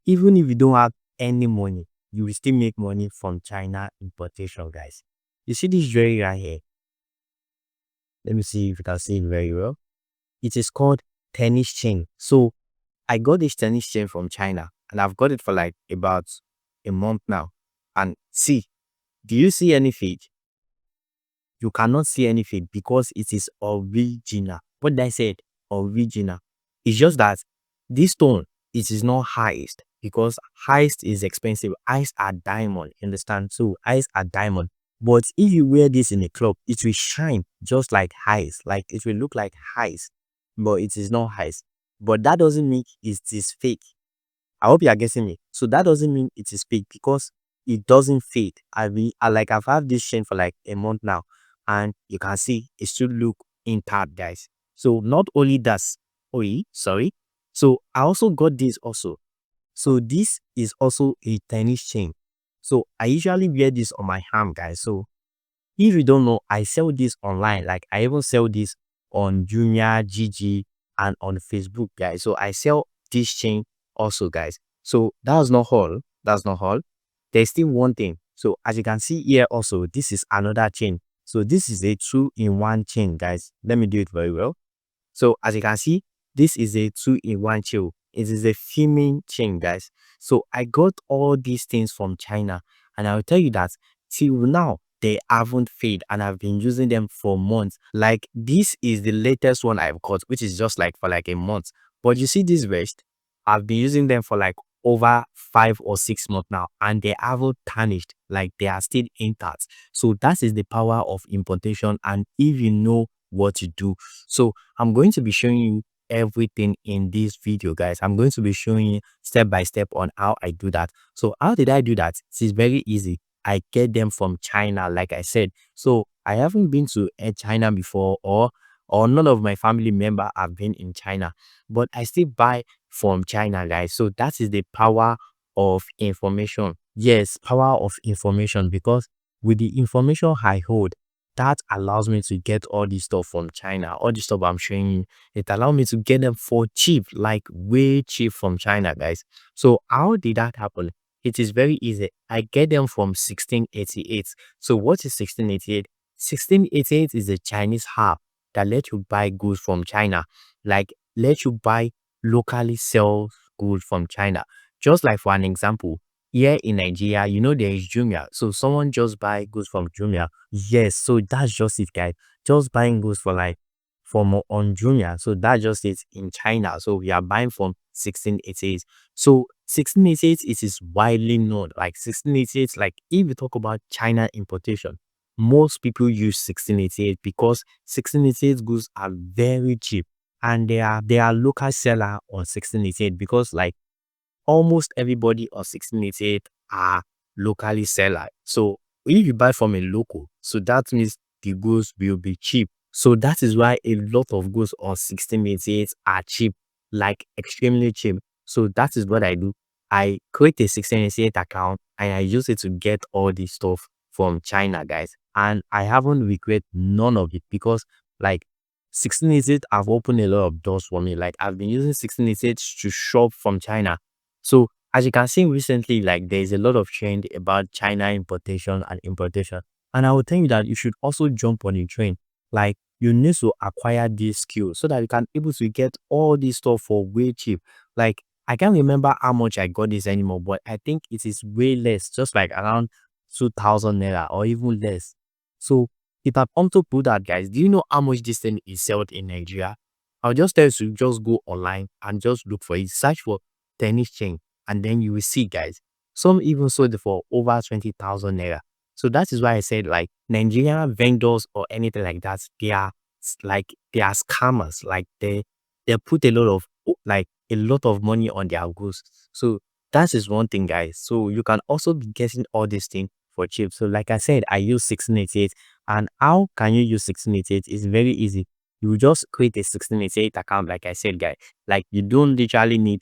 even if you don't have any money, you will still make money from China importation, guys. You see this jewelry right here? Let me see if you can see it very well. It is called tennis chain. So I got this tennis chain from China, and I've got it for like about a month now. And see, do you see any fade? You cannot see any fade because it is original. What did I say? Original. It's just that this stone, it is not highest because highest is expensive. Eyes are diamond, you understand? So eyes are diamond. But if you wear this in a club, it will shine just like highest. Like it will look like highest, but it is not highest. But that doesn't mean it is fake. I hope you are getting me. So that doesn't mean it is fake because it doesn't fade. I've had this chain for like a month now, and you can see it still look intact, guys. So not only that, sorry. So I also got this also. So this is also a tennis chain. So I usually wear this on my arm, guys. So if you don't know, I sell this online. Like I even sell this on Jumia, GG, and on Facebook, guys. So I sell this chain also, guys. So that's not all. That's not all. There's still one thing. So as you can see here also, this is another chain. So this is a two-in-one chain, guys. Let me do it very well. So as you can see, this is a two-in-one chain. It is a female chain, guys. So I got all these things from China, and I'll tell you that till now they haven't faded, and I've been using them for months. Like this is the latest one I've got, which is just like for like a month. But you see this vest, I've been using them for like over 5 or 6 months now, and they haven't tarnished. Like they are still intact. So that is the power of importation, and if you know what to do. So I'm going to be showing you everything in this video, guys. I'm going to be showing you step by step on how I do that. So how did I do that? It is very easy. I get them from China, like I said. So I haven't been to China before, or none of my family member have been in China, but I still buy from China, guys. So that is the power of information. Yes, power of information, because with the information I hold, that allows me to get all this stuff from China. All the stuff I'm showing you, it allows me to get them for cheap, like way cheap from China, guys. So how did that happen? It is very easy. I get them from 1688. So what is 1688? 1688 is a Chinese app that let you buy goods from China, like let you buy locally sell goods from China. Just like for an example, here in Nigeria, you know there is Jumia. So someone just buy goods from Jumia. Yes, so that's just it, guys. Just buying goods for like from on Jumia. So that's just it in China. So we are buying from 1688. So 1688 it is widely known. Like 1688, like if you talk about China importation, most people use 1688 because 1688 goods are very cheap, and they are local seller on 1688 because like almost everybody on 1688 are locally seller. So if you buy from a local, so that means the goods will be cheap. So that is why a lot of goods on 1688 are cheap, like extremely cheap. So that is what I do. I create a 1688 account and I use it to get all this stuff from China, guys. And I haven't regret none of it because like 1688 have opened a lot of doors for me. Like I've been using 1688 to shop from China. So as you can see recently, like there is a lot of trend about China importation and importation. And I will tell you that you should also jump on the train. Like you need to acquire this skill so that you can able to get all this stuff for way cheap. Like I can't remember how much I got this anymore, but I think it is way less, just like around 2,000 naira or even less. So if I come to put that, guys, do you know how much this thing is sold in Nigeria? I'll just tell you to just go online and just look for it. Search for tennis chain, and then you will see, guys, some even sold it for over 20,000 naira. So that is why I said like Nigerian vendors or anything like that, they are scammers. Like they put a lot of like a lot of money on their goods. So that is one thing, guys. So you can also be getting all these things for cheap. So like I said, I use 1688. And how can you use 1688? It's very easy. You just create a 1688 account, like I said, guys. Like you don't literally need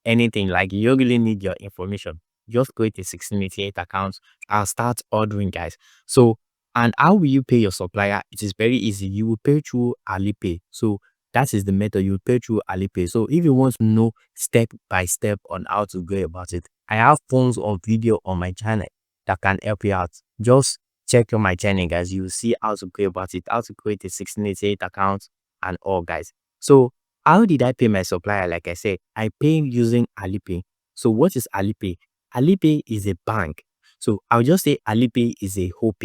anything. Like you really need your information. Just create a 1688 account and start ordering, guys. So and how will you pay your supplier? It is very easy. You will pay through Alipay. So that is the method. You pay through Alipay. So if you want to know step by step on how to go about it, I have tons of video on my channel that can help you out. Just check on my channel, guys. You will see how to go about it, how to create a 1688 account and all, guys. So how did I pay my supplier? Like I said, I pay using Alipay. So what is Alipay? Alipay is a bank. So I'll just say Alipay is a OP.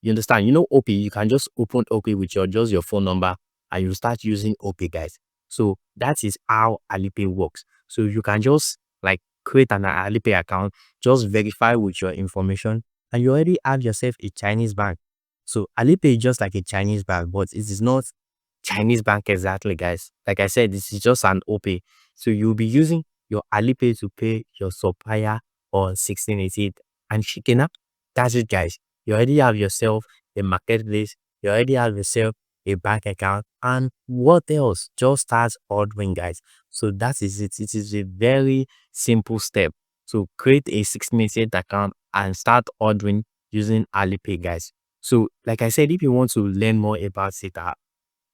You understand? You know OP, you can just open OP with your just your phone number and you start using OP, guys. So that is how Alipay works. So you can just like create an Alipay account, just verify with your information, and you already have yourself a Chinese bank. So Alipay is just like a Chinese bank, but it is not Chinese bank exactly, guys. Like I said, this is just an OP. So you'll be using your Alipay to pay your supplier on 1688 and chicken up. That's it, guys. You already have yourself a marketplace. You already have yourself a bank account. And what else? Just start ordering, guys. So that is it. It is a very simple step. So create a 1688 account and start ordering using Alipay, guys. So like I said, if you want to learn more about it,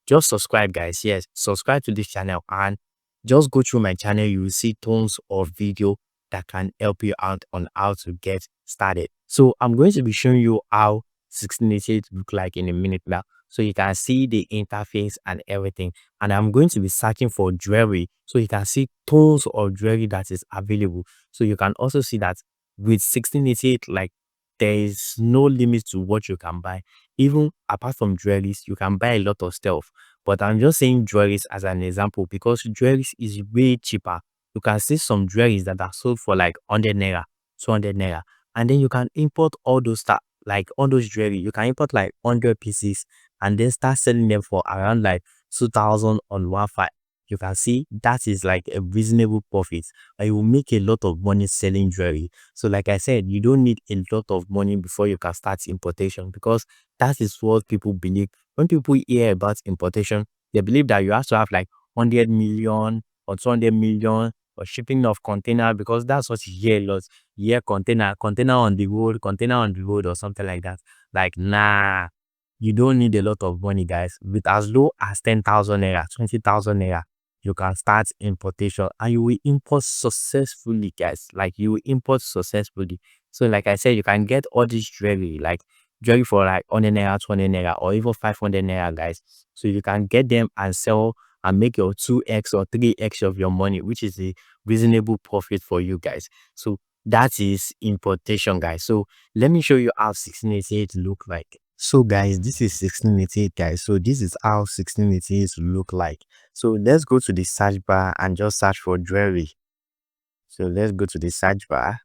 just subscribe, guys. Yes, subscribe to this channel and just go through my channel. You will see tons of video that can help you out on how to get started. So I'm going to be showing you how 1688 look like in a minute now, so you can see the interface and everything. And I'm going to be searching for jewelry, so you can see tons of jewelry that is available. So you can also see that with 1688, like, there is no limit to what you can buy. Even apart from jewelries, you can buy a lot of stuff. But I'm just saying jewelries as an example because jewelries is way cheaper. You can see some jewelries that are sold for like 100 naira, 200 naira, and then you can import all those stuff, like all those jewelry. You can import like 100 pieces and then start selling them for around like 2000 on 1.5. You can see that is like a reasonable profit, and you will make a lot of money selling jewelry. So like I said, you don't need a lot of money before you can start importation, because that is what people believe. When people hear about importation, they believe that you have to have like 100 million or 200 million or shipping of container, because that's what you hear a lot. You hear container on the road or something like that. Like, nah, you don't need a lot of money, guys. With as low as 10,000 naira, 20,000 naira, you can start importation and you will import successfully, guys. Like, you will import successfully. So like I said, you can get all this jewelry, like jewelry for like 100 naira, 200 naira, or even 500 naira, guys. So you can get them and sell and make your 2x or 3x of your money, which is a reasonable profit for you, guys. So that is importation, guys. So let me show you how 1688 look like. So guys, this is 1688, guys. So this is how 1688 look like. So let's go to the search bar and just search for jewelry. So let's go to the search bar.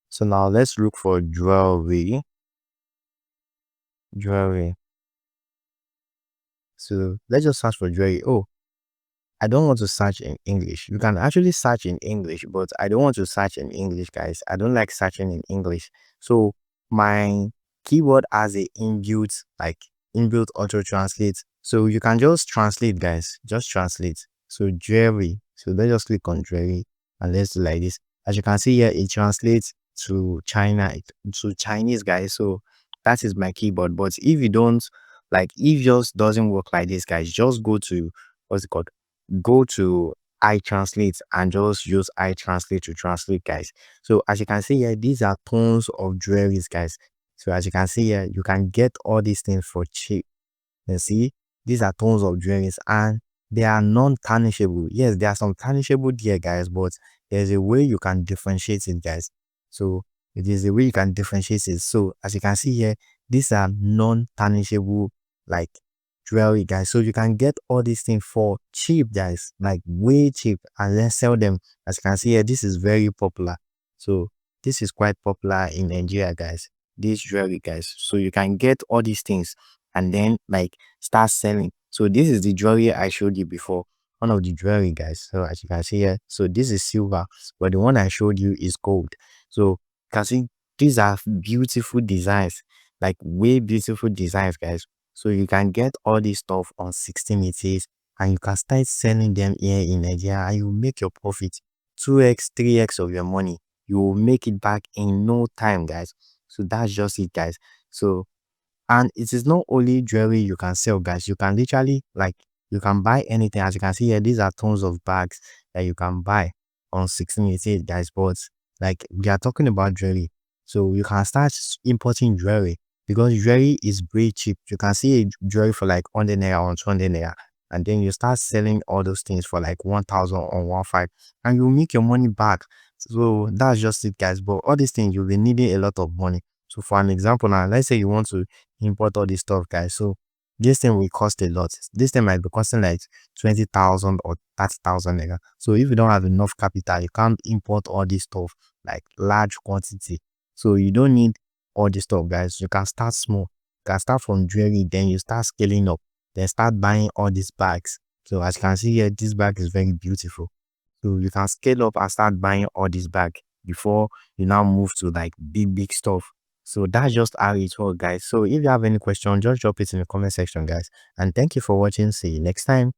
So now let's look for jewelry. Jewelry. So let's just search for jewelry. Oh, I don't want to search in English. You can actually search in English, but I don't want to search in English, guys. I don't like searching in English. So my keyboard has a inbuilt auto translate. So you can just translate, guys. Just translate. So jewelry. So let's just click on jewelry and let's do like this. As you can see here, it translates to to Chinese, guys. So that is my keyboard. But if you don't like, if yours doesn't work like this, guys, just go to what's it called? Go to iTranslate and just use iTranslate to translate, guys. So as you can see here, these are tons of jewelries, guys. So as you can see here, you can get all these things for cheap. You see, these are tons of jewelries and they are non-tarnishable. Yes, there are some tarnishable there, guys, but there's a way you can differentiate it, guys. So it is a way you can differentiate it. So as you can see here, these are non-tarnishable, like, jewelry, guys. So you can get all these things for cheap, guys, like way cheap, and then sell them. As you can see here, this is very popular. So this is quite popular in Nigeria, guys, this jewelry, guys. So you can get all these things and then like start selling. So this is the jewelry I showed you before, one of the jewelry, guys. So as you can see here, so this is silver, but the one I showed you is gold. So you can see these are beautiful designs, like way beautiful designs, guys. So you can get all this stuff on 1688 and you can start selling them here in Nigeria and you make your profit 2x, 3x of your money. you will make it back in no time, guys. So that's just it, guys. So, and it is not only jewelry you can sell, guys. You can literally, like, you can buy anything. As you can see here, these are tons of bags that you can buy on 1688, guys. But like, we are talking about jewelry, so you can start importing jewelry, because jewelry is very cheap. You can see a jewelry for like 100 naira or 200 naira, and then you start selling all those things for like 1,000 or 1,500, and you make your money back. So that's just it, guys. But all these things, you'll be needing a lot of money. So for an example now, let's say you want to import all this stuff, guys. So this thing will cost a lot. This thing might be costing like 20,000 or 30,000 naira. So if you don't have enough capital, you can't import all this stuff like large quantity. So you don't need all this stuff, guys. You can start small. You can start from jewelry, then you start scaling up, then start buying all these bags. So as you can see here, this bag is very beautiful. So you can scale up and start buying all this bag before you now move to like big stuff. So that's just how it works, guys. So if you have any question, just drop it in the comment section, guys. And thank you for watching. See you next time.